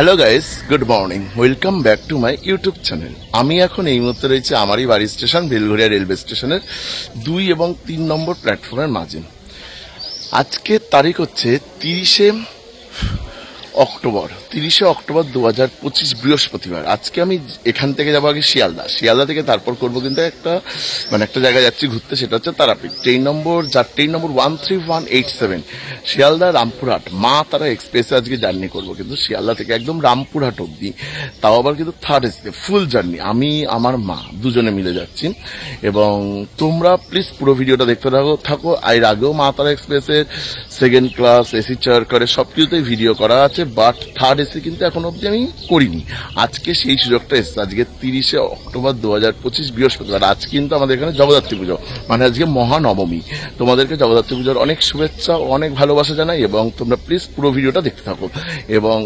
Hello guys, good morning, welcome back to my YouTube channel. আমি এখন এই মুহূর্তে রয়েছে আমারই বাড়ি স্টেশন বেলঘরিয়া রেলওয়ে স্টেশনের 2 এবং 3 নম্বর প্ল্যাটফর্মের মাঝে। আজকে তারিখ হচ্ছে 30শে অক্টোবর 2025 বৃহস্পতিবার। আজকে আমি এখান থেকে যাবো আগে শিয়ালদা থেকে তারপর করবো কিন্তু একটা জায়গায় যাচ্ছি ঘুরতে, সেটা হচ্ছে তারাপীঠ। ট্রেন নম্বর 13187 শিয়ালদা রামপুরহাট মা তারা এক্সপ্রেসে আজকে জার্নি করবো, কিন্তু শিয়ালদা থেকে একদম রামপুরহাট অব্দি, তাও আবার কিন্তু থার্ড এসিতে ফুল জার্নি। আমি আমার মা দুজনে মিলে যাচ্ছি এবং তোমরা প্লিজ পুরো ভিডিওটা দেখতে থাকো। এর আগেও মা তারা এক্সপ্রেসের সেকেন্ড ক্লাস এসি চেয়ার করে সবকিছুতেই ভিডিও করা আছে, বাট থার্ড এসি কিন্তু এখন অব্দি আমি করিনি। আজকে সেই সুযোগটা এসছে। আজকে 30শে অক্টোবর 2025 বৃহস্পতিবার। আজ কিন্তু আমাদের এখানে জগদ্ধাত্রী পুজো, মানে আজকে মহানবমী। তোমাদেরকে জগদ্ধাত্রী পুজোর অনেক শুভেচ্ছা, অনেক ভালোবাসা জানাই এবং তোমরা প্লিজ পুরো ভিডিওটা দেখতে থাকো। এবং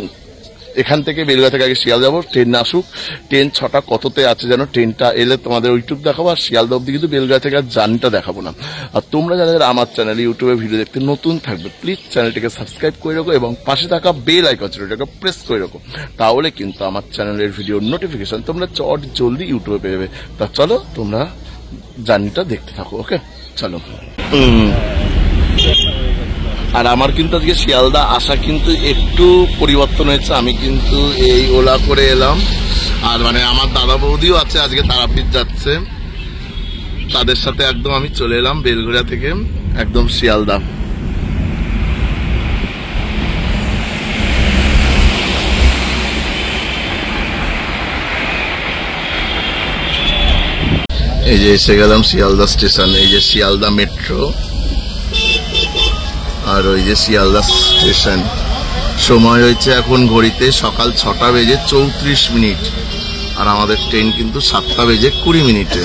এখান থেকে বেলঘরিয়া থেকে আগে শিয়াল যাবো, ট্রেন আসুক। ট্রেন 6টা কততে আছে যেন, ট্রেনটা এলে তোমাদের ইউটিউব দেখাবো। আর শিয়ালদা অব্দি কিন্তু বেলঘরিয়া থেকে আর জার্নিটা দেখাবো না। আর তোমরা যারা আমার চ্যানেলে ইউটিউবে ভিডিও দেখতে নতুন থাকবে, প্লিজ চ্যানেলটিকে সাবস্ক্রাইব করে রাখো এবং পাশে থাকা বেল আইকনটাকে প্রেস করে রাখো, তাহলে কিন্তু আমার চ্যানেলের ভিডিওর নোটিফিকেশন তোমরা চট জলদি ইউটিউবে পেয়ে যাবে। তা চলো তোমরা জার্নিটা দেখতে থাকো। ওকে, চলো। আর আমার কিন্তু আজকে শিয়ালদা আসা কিন্তু একটু পরিবর্তন হয়েছে। আমি কিন্তু এই ওলা করে এলাম, আর আমার দাদা বৌদিও আছে আজকে তারাপীঠ যাচ্ছে, তাদের সাথে একদম আমি চলে এলাম বেলঘরিয়া থেকে একদম শিয়ালদা। এই যে এসে গেলাম শিয়ালদা স্টেশন। এই যে শিয়ালদা মেট্রো আর ওই যে শিয়ালদা স্টেশন। সময় হয়েছে এখন ঘড়িতে সকাল 6টা বেজে 34 মিনিট, আর আমাদের ট্রেন কিন্তু 7টা বেজে 20 মিনিটে।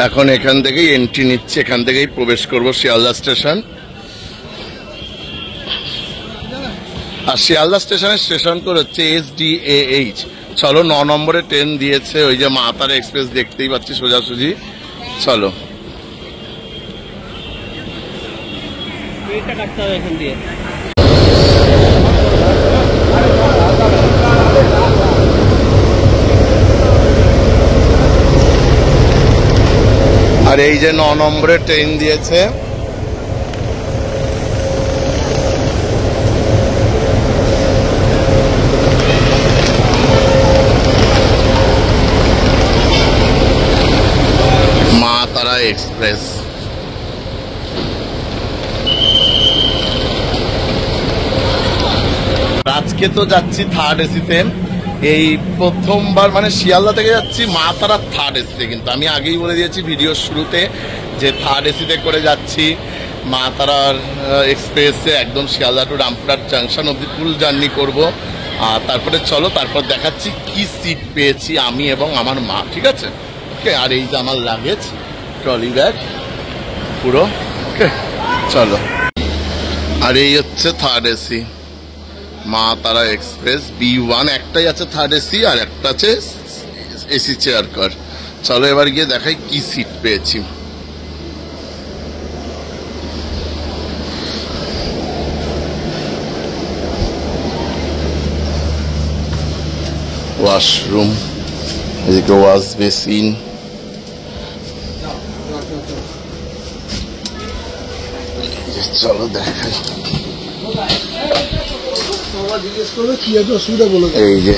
এখন এখান থেকেই এন্ট্রি নিচ্ছে, এখান থেকেই প্রবেশ করব শিয়ালদা স্টেশন। আর শিয়ালদা স্টেশনের স্টেশন কোড হচ্ছে SDAH। চলো, 9 নম্বরে ট্রেন দিয়েছে, ওই যে মা তারা এক্সপ্রেস দেখতেই পাচ্ছি সোজাসুজি। চলো, আর এই যে 9 নম্বরে ট্রেন দিয়েছে। মা তারা এক্সপ্রেস। আজকে তো যাচ্ছি থার্ড এসিতে। এই প্রথমবার শিয়ালদা থেকে যাচ্ছি মা তারা থার্ড এসিতে। কিন্তু আমি আগেই বলে দিয়েছি ভিডিওর শুরুতে যে থার্ড এসিতে করে যাচ্ছি মা তারার এক্সপ্রেসে, একদম শিয়ালদা টু রামপুরহাট জাংশন অব্দি ফুল জার্নি করব। আর তারপরে চলো, তারপর দেখাচ্ছি কি সিট পেয়েছি আমি এবং আমার মা। ঠিক আছে, ওকে। আর এই যে আমার লাগেজ, ট্রলি ব্যাগ পুরো। ওকে, চলো। আর এই হচ্ছে থার্ড এসি মা তারা এক্সপ্রেস B1। একটাই আছে থার্ড এসি আর একটা আছে এসি চেয়ার কার। চলো এবার গিয়ে দেখাই কি সিট পেয়েছি। ওয়াশরুম, এদিকে ওয়াশ বেসিন। চলো দেখাই। এই যে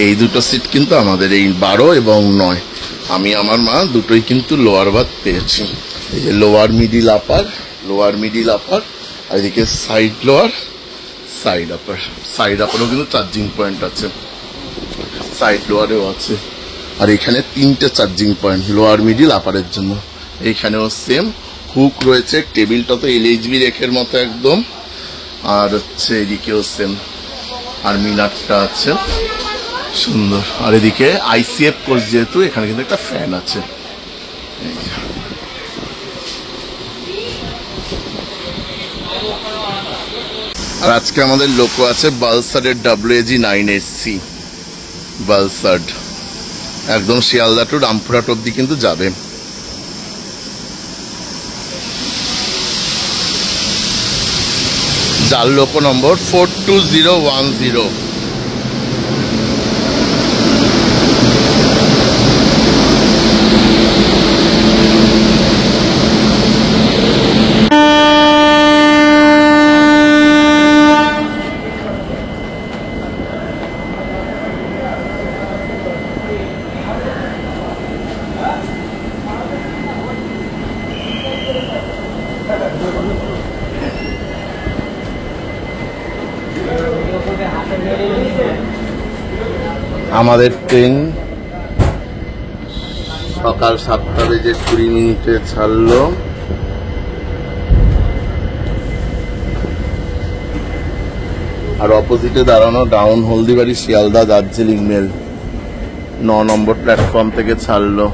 এই দুটো সিট কিন্তু আমাদের, এই 12 এবং 9। আমি আমার মা দুটোই কিন্তু লোয়ার বার্থ পেয়েছি। এই যে লোয়ার মিডিল আপার, আর এদিকে side lower, side upper. Side আপারও কিন্তু চার্জিং পয়েন্ট আছে, সাইড লোয়ারেও আছে। আর এখানে 3টে চার্জিং পয়েন্ট লোয়ার মিডিল আপারের জন্য। এইখানেও সেম হুক রয়েছে। টেবিলটা তো LHB রেখের মতো একদম। আর হচ্ছে এদিকেও সেম, আর মিনারটা আছে সুন্দর। আর এদিকে ICF কোচ, যেহেতু এখানে কিন্তু একটা ফ্যান আছে। আর আজকে আমাদের লোকো আছে বালসারের WAG9HC বালসার্ড, একদম শিয়ালদা টু রামপুরহাট অব্দি কিন্তু যাবে। যার লোকো নম্বর 42010। আমাদের ট্রেন সকাল 7:20 ছাড়লো। আর অপোজিটে দাঁড়ানো ডাউন হলদিবাড়ি শিয়ালদা দার্জিলিং মেল 9 নম্বর প্ল্যাটফর্ম থেকে ছাড়লো।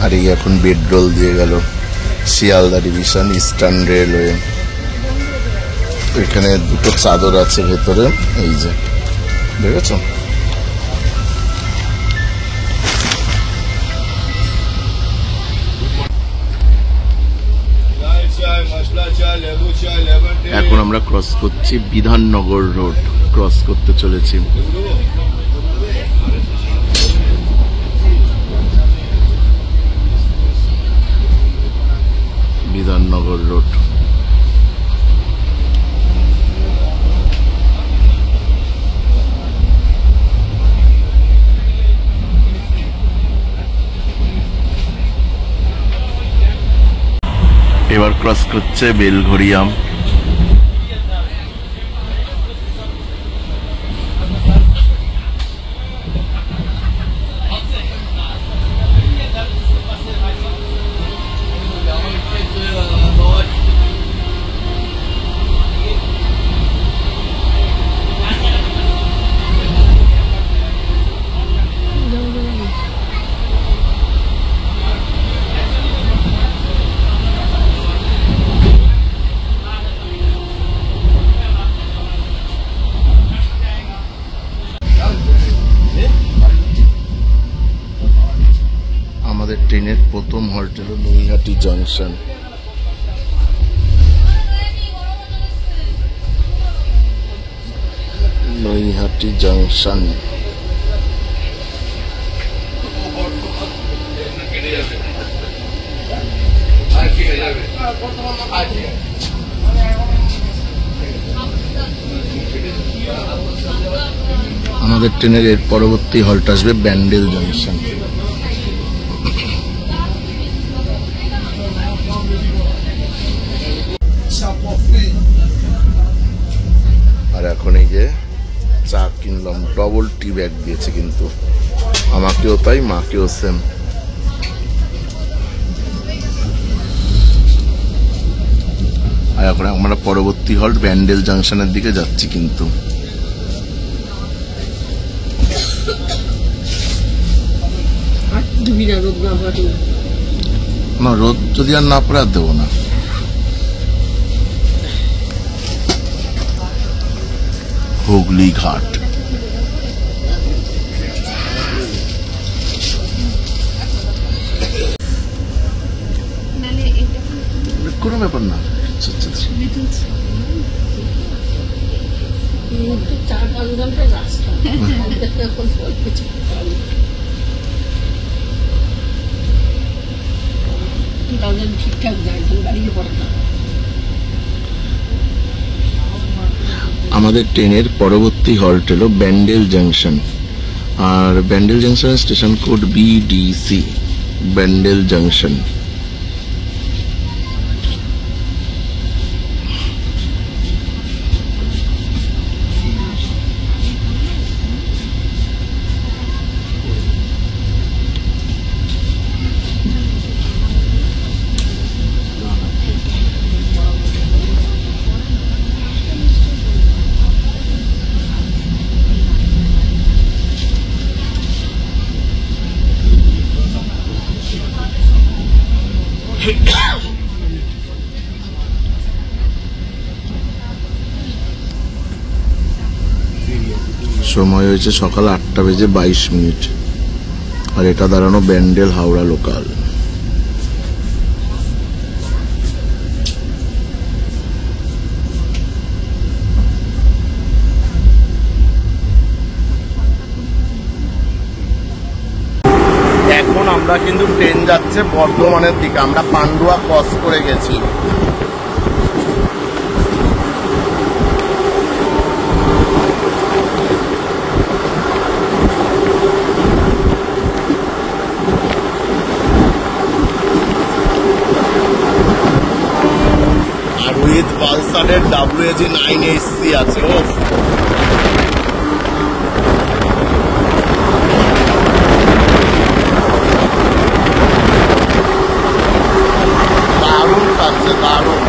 আর এই এখন বেডরোল দিয়ে গেল শিয়ালদা ডিভিশন ইস্টার্ন রেলওয়ে। এখানে দুটো চাদর আছে ভেতরে, এই যে দেখেছ। এখন আমরা ক্রস করছি বিধাননগর রোড, ক্রস করতে চলেছি। বিধাননগর রোড। এবার ক্রস করছে বেলঘরিয়া। ট্রেনের প্রথম হল্ট হলো নৈহাটি জংশন। নৈহাটি জংশন আমাদের ট্রেনের এর পরবর্তী হল্ট আসবে ব্যান্ডেল জংশন। আর এখন এই যে চা কিনলাম, ডবল টি ব্যাগ দিয়েছে কিন্তু আমাকেও তাই, মাকেও সেম। আর এখন আমরা পরবর্তী হল্ট ব্যান্ডেল জংশনের দিকে যাচ্ছি কিন্তু। না, রোদ যদি আর না পড়ে আর দেবো না। হুগলি ঘাট কোনো ব্যাপার না। রাস্তা ঠিকঠাক যায়, দাঁড়িয়ে পড়ে না। আমাদের ট্রেনের পরবর্তী হল্ট হলো ব্যান্ডেল জাংশন, আর ব্যান্ডেল জাংশনের station code BDC, Bandel junction. সময় হয়েছে সকাল 8:22, আর এটা দাঁড়ানো ব্যান্ডেল হাওড়া লোকাল। এখন আমরা কিন্তু ট্রেন যাচ্ছে বর্ধমানের দিকে, আমরা পান্ডুয়া ক্রস করে গেছি। আর উইথ পালসারের WAG 9HC আছে। ও দারুণ লাগছে, দারুণ।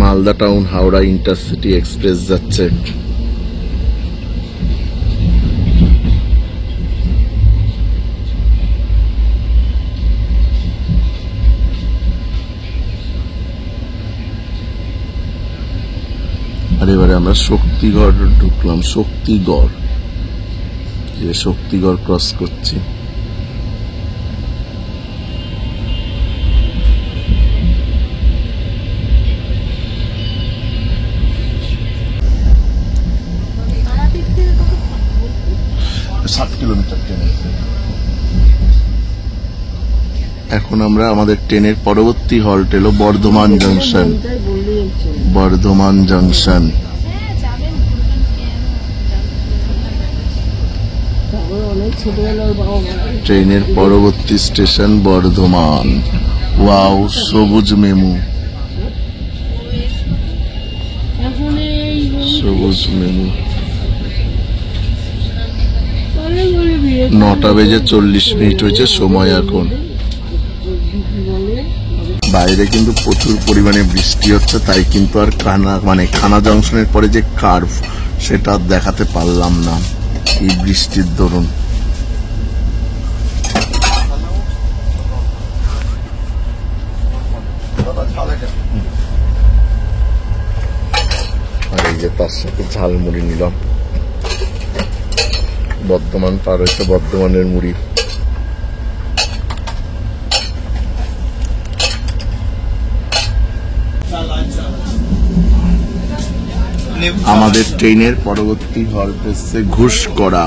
Malda town Howrah intercity express যাচ্ছে। আর এবারে আমরা শক্তিগড় ঢুকলাম, শক্তিগড়, যে শক্তিগড় ক্রস করছি। এখন আমরা আমাদের ট্রেনের পরবর্তী হল্ট এলো বর্ধমান জাংশন, বর্ধমান জাংশন। ট্রেনের পরবর্তী স্টেশন বর্ধমান। ওয়াও, সবুজ মেমু, সবুজ মেমু। 9:40 হয়েছে সময় এখন। বাইরে কিন্তু প্রচুর পরিমাণে বৃষ্টি হচ্ছে, তাই কিন্তু আর খানা জংশনের পরে যে কার্ভ সেটা দেখাতে পারলাম না এই বৃষ্টির দরুন। আর এই যে তার সাথে ঝালমুড়ি নিলাম। বর্ধমান পার হয়েছে বর্ধমানের মুড়ি। আমাদের ট্রেনের পরবর্তী হল্ট এসছে ঘুষকরা।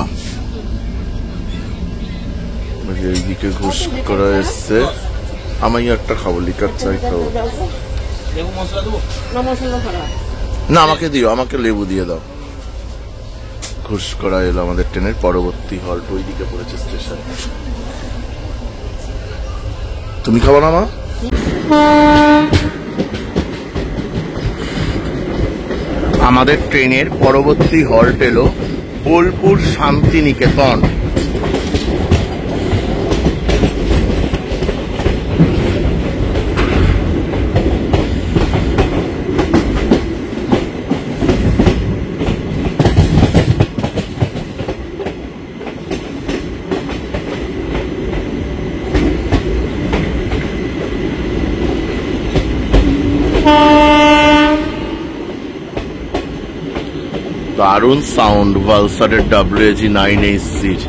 এইদিকে ঘুষকরা এসছে। আমি একটা খাবো, লিকার চাই খাবো। না, আমাকে দিও, আমাকে লেবু দিয়ে দাও। ঘুষকরা এলো আমাদের ট্রেনের পরবর্তী হল্ট, ওইদিকে পড়েছে স্টেশন। তুমি খাবো না মা? আমাদের ট্রেনের পরবর্তী হল্ট এলো বোলপুর শান্তিনিকেতন। দারুণ সাউন্ড ভালসারের WAG 9HC-র।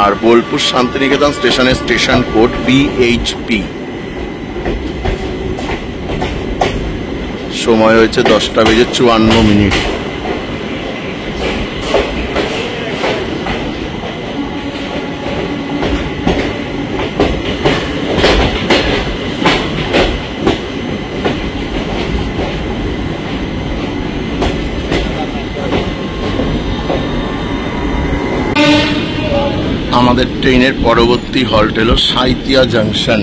আর বোলপুর শান্তিনিকেতন স্টেশনের স্টেশন কোড BHP। সময় হয়েছে 10:54। আমাদের ট্রেনের পরবর্তী হল্ট হলো সাঁইতিয়া জাংশন।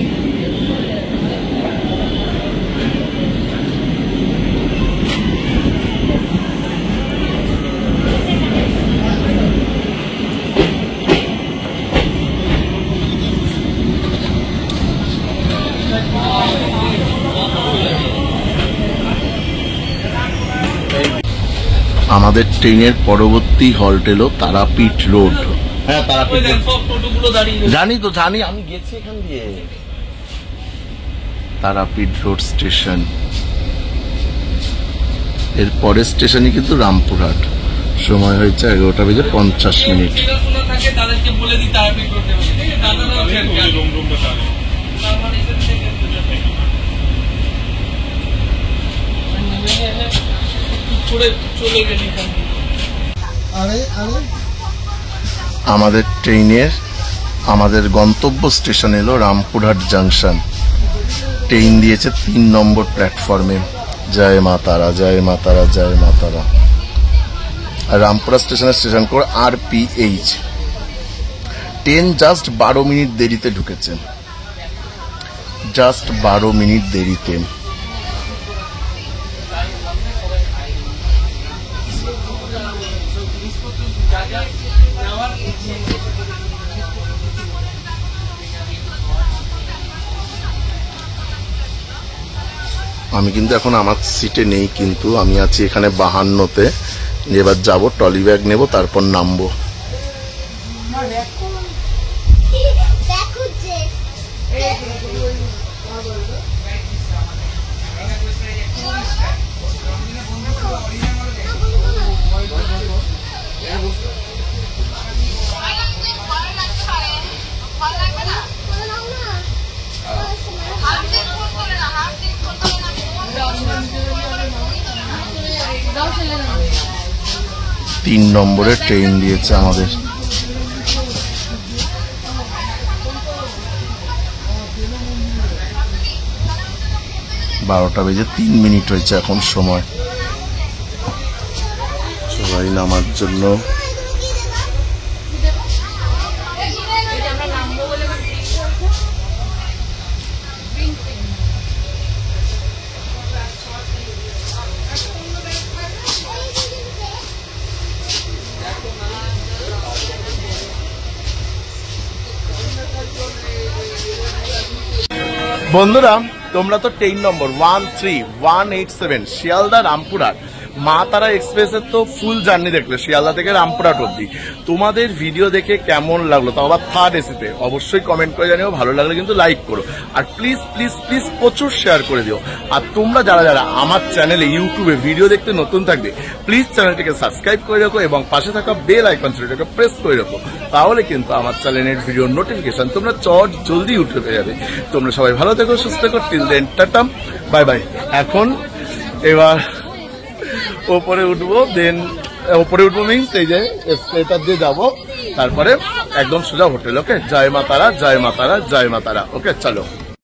আমাদের ট্রেনের পরবর্তী হল্ট হলো তারাপীঠ রোড। হ্যাঁ, তারাপীঠ জানি তো, জানি, আমি গেছি এখান দিয়ে। তারাপীঠ রোড স্টেশন, এর পরের স্টেশনই কিন্তু রামপুরহাট। সময় হয়েছে 11:50। আমাদের ট্রেনের আমাদের গন্তব্য স্টেশন এলো রামপুরহাট জাংশন। ট্রেন দিয়েছে 3 নম্বর প্ল্যাটফর্মে। জয় মা তারা, জয় মা তারা, জয় মা তারা। আর রামপুরহাট স্টেশনের station code RPH। Train just 12 minute দেরিতে ঢুকেছে, জাস্ট 12 মিনিট দেরিতে। আমি কিন্তু এখন আমার সিটে নেই, কিন্তু আমি আছি এখানে 52-তে। এবার যাবো, ট্রলি ব্যাগ নেবো, তারপর নামবো। তিন নম্বরে ট্রেন দিয়েছে আমাদের। বারোটা বেজে 3 মিনিট হয়েছে এখন সময়। সবাই নামার জন্য বন্ধুরা, তোমরা তো ট্রেন নম্বর 13187 শিয়ালদা রামপুরহাট মা তারা এক্সপ্রেসের তো ফুল জার্নি দেখলে শিয়ালদা থেকে রামপুরহাট অব্দি। তোমাদের ভিডিও দেখে কেমন লাগলো, তাও আবার থার্ড এসিতে, অবশ্যই কমেন্ট করে জানিও। ভালো লাগলে কিন্তু লাইক করো, আর প্লিজ প্লিজ প্লিজ প্রচুর শেয়ার করে দিও। আর তোমরা যারা যারা আমার চ্যানেলে ইউটিউবে ভিডিও দেখতে নতুন থাকবে, প্লিজ চ্যানেলটিকে সাবস্ক্রাইব করে রাখো এবং পাশে থাকা বেল আইকন সেটাকে প্রেস করে রাখো। তাহলে কিন্তু আমার চ্যানেলের ভিডিও নোটিফিকেশন তোমরা জলদি উঠে পেয়ে যাবে। তোমরা সবাই ভালো থেকো, সুস্থ থেকো। Till then tata, bye bye. এখন এবার ওপরে উঠবো, দেন ওপরে উঠবো মিনস এই যে এসকেলেটর দিয়ে যাবো, তারপরে একদম সোজা হোটেল। ওকে, জয় মা তারা, জয় মা তারা, জয় মা তারা। ওকে, চলো।